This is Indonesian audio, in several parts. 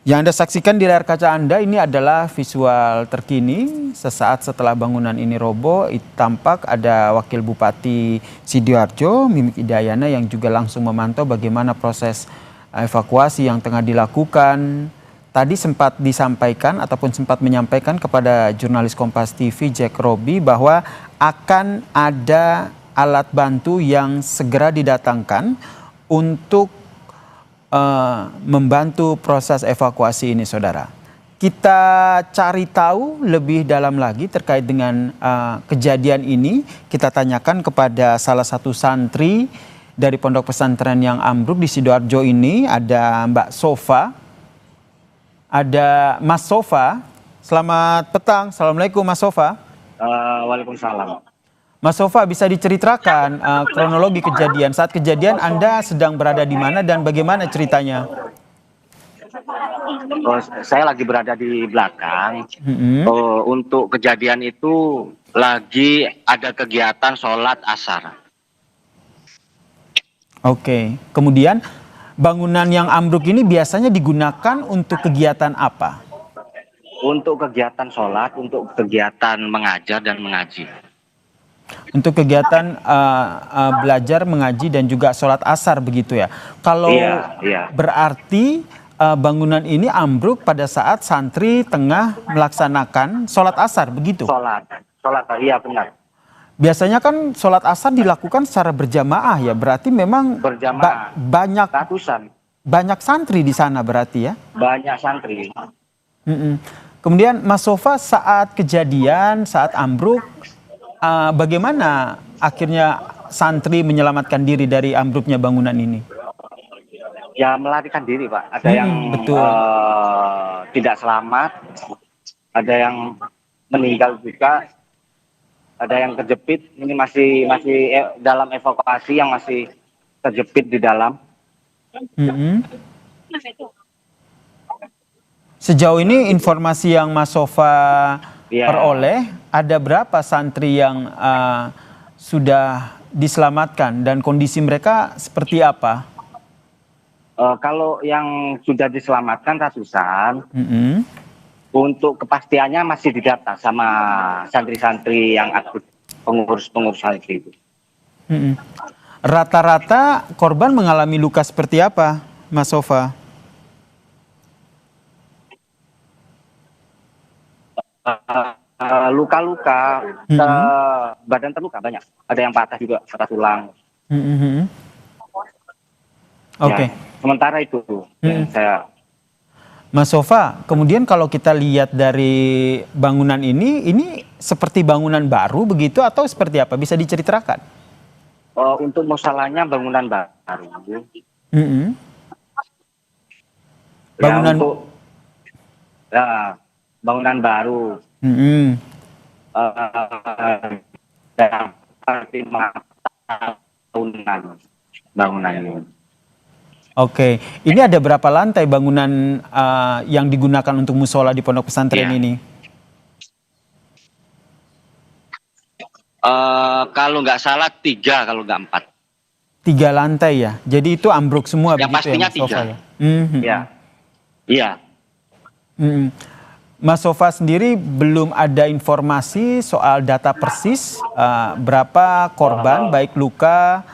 Yang Anda saksikan di layar kaca Anda ini adalah visual terkini sesaat setelah bangunan ini roboh. Tampak ada Wakil Bupati Sidoarjo, Mimik Idayana, yang juga langsung memantau bagaimana proses evakuasi yang tengah dilakukan. Tadi sempat disampaikan ataupun sempat menyampaikan kepada jurnalis Kompas TV Jack Robi bahwa akan ada alat bantu yang segera didatangkan untuk membantu proses evakuasi ini, saudara. Kita cari tahu lebih dalam lagi terkait dengan kejadian ini. Kita tanyakan kepada salah satu santri dari pondok pesantren yang ambruk di Sidoarjo ini. Ada Mbak Sofa, ada Mas Sofa. Selamat petang. Assalamualaikum Mas Sofa. Waalaikumsalam. Mas Sofa, bisa diceritakan kronologi kejadian? Saat kejadian Anda sedang berada di mana dan bagaimana ceritanya? Saya lagi berada di belakang. Untuk kejadian itu lagi ada kegiatan sholat asar. Oke, kemudian bangunan yang ambruk ini biasanya digunakan untuk kegiatan apa? Untuk kegiatan sholat, untuk kegiatan mengajar dan mengaji. Untuk kegiatan belajar, mengaji, dan juga sholat asar begitu ya. Kalau Iya. berarti bangunan ini ambruk pada saat santri tengah melaksanakan sholat asar begitu? Sholat, iya benar. Biasanya kan sholat asar dilakukan secara berjamaah ya, berarti memang Berjamaah. Ratusan. banyak santri di sana berarti ya? Banyak santri. Kemudian Mas Sofa, saat kejadian, saat ambruk, bagaimana akhirnya santri menyelamatkan diri dari ambruknya bangunan ini? Ya melarikan diri, Pak. Ada yang betul. Tidak selamat, ada yang meninggal juga, ada yang terjepit. Ini masih dalam evakuasi, yang masih terjepit di dalam. Sejauh ini informasi yang Mas Sofa peroleh, ada berapa santri yang sudah diselamatkan dan kondisi mereka seperti apa? Kalau yang sudah diselamatkan ratusan, untuk kepastiannya masih didata sama santri-santri yang aktif, pengurus santri itu. Rata-rata korban mengalami luka seperti apa, Mas Sofa? Luka-luka, badan terluka banyak. Ada yang patah juga, patah tulang. Oke. Sementara itu yang saya. Mas Sofa, kemudian kalau kita lihat dari bangunan ini seperti bangunan baru begitu atau seperti apa? Bisa diceritakan? Untuk musolanya bangunan baru. Bangunan baru. Dan 5 tahunan bangunan ini. Oke, ini ada berapa lantai bangunan yang digunakan untuk musola di pondok pesantren ini? Kalau nggak salah 3, kalau nggak 4. 3 lantai ya, jadi itu ambruk semua Yang begitu pastinya ya, Mas Sofa 3. ya? Iya. Mas Sofa sendiri belum ada informasi soal data persis berapa korban, baik luka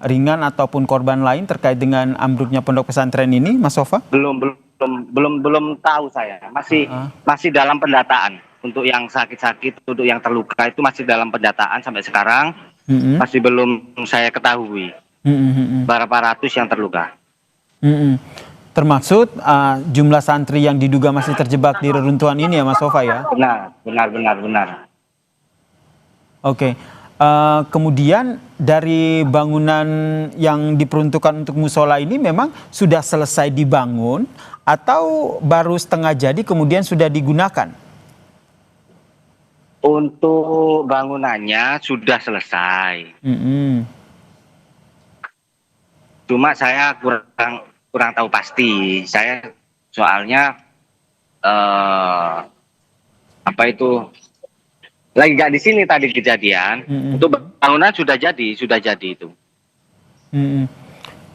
ringan ataupun korban lain terkait dengan ambruknya pondok pesantren ini, Mas Sofa? Belum tahu saya. Masih dalam pendataan. Untuk yang sakit-sakit, untuk yang terluka itu masih dalam pendataan sampai sekarang. Masih belum saya ketahui. Berapa ratus yang terluka. Termaksud jumlah santri yang diduga masih terjebak di reruntuhan ini ya, Mas Sofa ya? Benar. Oke. Kemudian dari bangunan yang diperuntukkan untuk musola ini memang sudah selesai dibangun atau baru setengah jadi kemudian sudah digunakan? Untuk bangunannya sudah selesai. Cuma saya kurang tahu pasti. Saya soalnya lagi nggak di sini tadi kejadian. Untuk bangunan sudah jadi itu.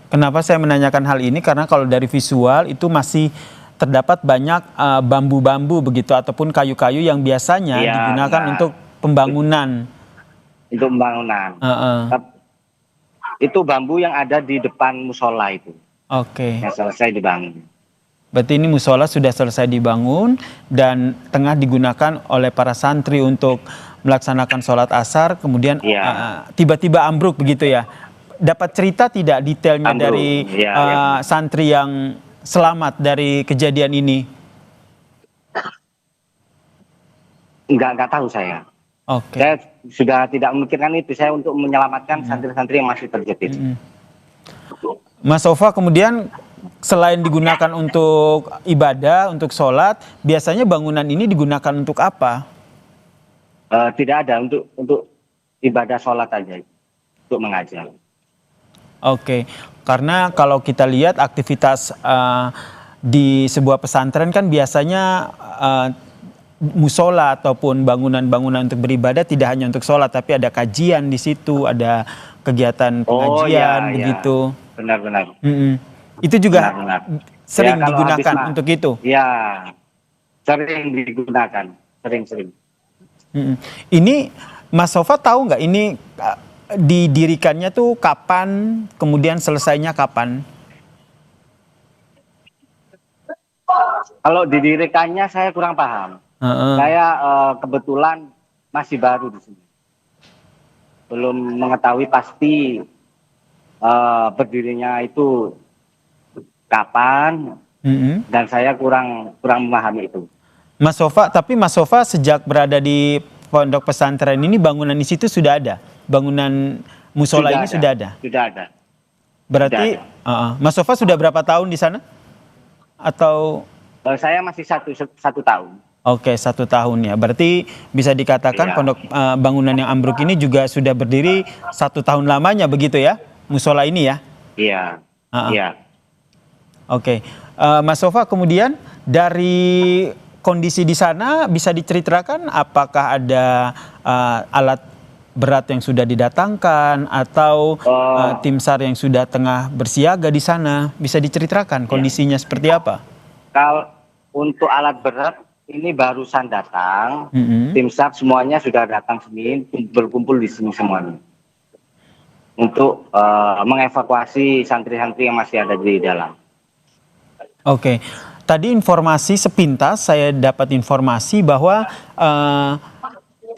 Kenapa saya menanyakan hal ini? Karena kalau dari visual itu masih terdapat banyak bambu-bambu begitu ataupun kayu-kayu yang biasanya Iya, digunakan benar. untuk pembangunan. Untuk pembangunan. Itu bambu yang ada di depan musola itu, Oke. yang selesai dibangun. Berarti ini musola sudah selesai dibangun dan tengah digunakan oleh para santri untuk melaksanakan sholat asar, kemudian Iya. tiba-tiba ambruk begitu ya. Dapat cerita tidak detailnya Ambruk, dari iya, iya. santri yang selamat dari kejadian ini? Nggak tahu saya. Oke. Saya sudah tidak memikirkan itu. Saya untuk menyelamatkan santri-santri yang masih terjepit. Mas Sofa, kemudian selain digunakan untuk ibadah, untuk sholat, biasanya bangunan ini digunakan untuk apa? Tidak ada, untuk ibadah sholat aja, untuk mengajar. Oke, karena kalau kita lihat aktivitas di sebuah pesantren kan biasanya musola ataupun bangunan-bangunan untuk beribadah tidak hanya untuk sholat, tapi ada kajian di situ, ada kegiatan pengajian begitu. Benar-benar. Itu juga Benar-benar. sering Ya, kalau digunakan habis untuk itu. Ya, sering digunakan, sering-sering. Ini Mas Sofa tahu nggak ini didirikannya tuh kapan, kemudian selesainya kapan? Kalau didirikannya saya kurang paham. Saya kebetulan masih baru di sini, belum mengetahui pasti berdirinya itu kapan, dan saya kurang memahami itu. Mas Sofa, tapi Mas Sofa sejak berada di pondok pesantren ini bangunan di situ sudah ada, bangunan musola ini sudah ada. Sudah ada. Berarti Mas Sofa sudah berapa tahun di sana? Atau saya masih satu tahun. Oke, 1 tahun ya. Berarti bisa dikatakan pondok bangunan yang ambruk ini juga sudah berdiri 1 tahun lamanya begitu ya, musola ini ya? Iya. Iya. Oke, Mas Sofa, kemudian dari kondisi di sana bisa diceritakan apakah ada alat berat yang sudah didatangkan atau tim SAR yang sudah tengah bersiaga di sana? Bisa diceritakan kondisinya seperti apa? Kalau untuk alat berat ini barusan datang, tim SAR semuanya sudah datang sini, berkumpul di sini semuanya untuk mengevakuasi santri-santri yang masih ada di dalam. Oke, tadi informasi sepintas saya dapat informasi bahwa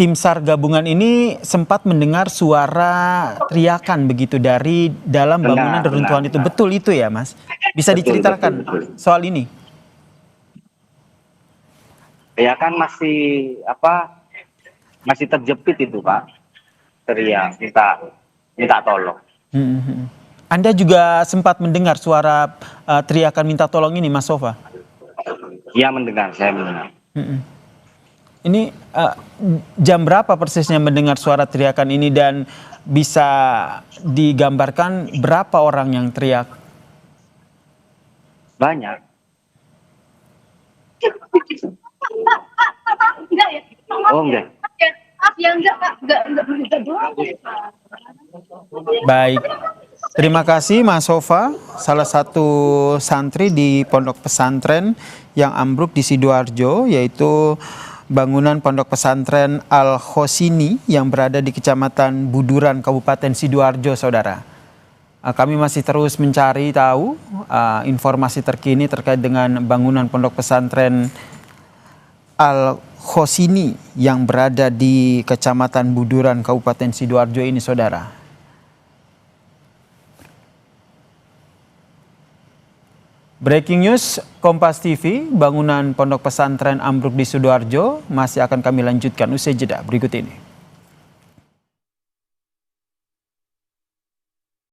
tim SAR gabungan ini sempat mendengar suara teriakan begitu dari dalam bangunan reruntuhan itu. Betul itu ya, Mas? Bisa diceritakan soal ini? Ya kan masih terjepit itu, Pak. Teriak minta tolong. Anda juga sempat mendengar suara teriakan minta tolong ini, Mas Sofa? Iya, saya mendengar. Ini jam berapa persisnya mendengar suara teriakan ini dan bisa digambarkan berapa orang yang teriak? Banyak. Oh, enggak. Baik. Terima kasih Mas Sofa, salah satu santri di pondok pesantren yang ambruk di Sidoarjo, yaitu bangunan pondok pesantren Al-Khosini yang berada di Kecamatan Buduran, Kabupaten Sidoarjo, saudara. Kami masih terus mencari tahu informasi terkini terkait dengan bangunan pondok pesantren Al-Khosini yang berada di Kecamatan Buduran, Kabupaten Sidoarjo ini, saudara. Breaking news Kompas TV, bangunan pondok pesantren ambruk di Sidoarjo masih akan kami lanjutkan usai jeda berikut ini.